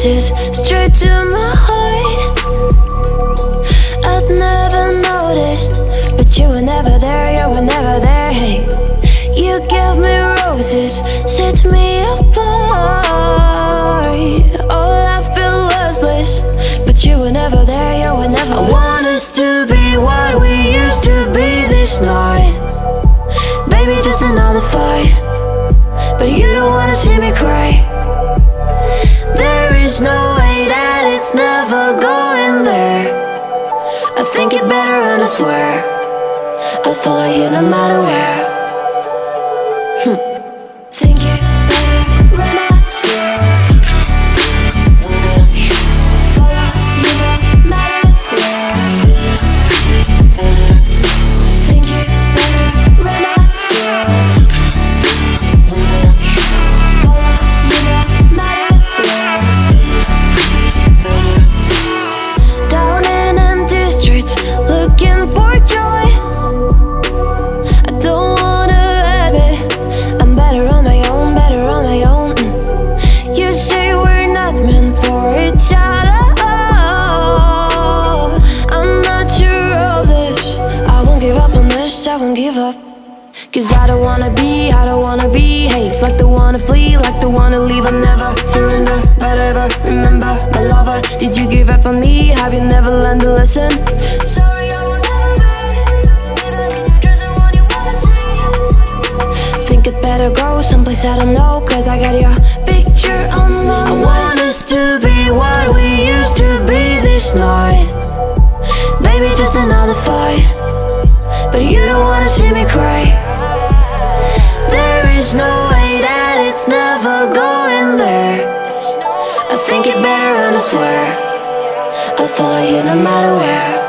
roses straight to my heart. I'd never noticed, but you were never there, you were never there. Hey, you gave me roses, set me apart. All I feel was bliss, but you were never there, you were never there. I want us to be what we used to be this night. Baby, just another fight, but you don't wanna see me cry. There is no way that it's never going there. I think it better and I swear I'll follow you no matter where. Think it better and I swear follow you no matter where. Think it better and I swear follow you no matter where. Down in empty streets, looking for joy. I don't wanna admit I'm better on my own, better on my own. You say we're not meant for each other. I'm not sure of this. I won't give up on this, I won't give up. Cause I don't wanna be, I don't wanna behave like the wanna flee, like the wanna leave. I'll never surrender, but ever remember my lover. Did you give up on me? Have you never learned to listen? Sorry, I will never be even in your dreams, the one you wanna see. Think it better go someplace I don't know, cause I got your picture on my mind. I want us to be what we used to be this night. Baby, just another fight, but you don't wanna see me cry. There is no way that it's never going there. I think it better and I swear I'll follow you no matter where.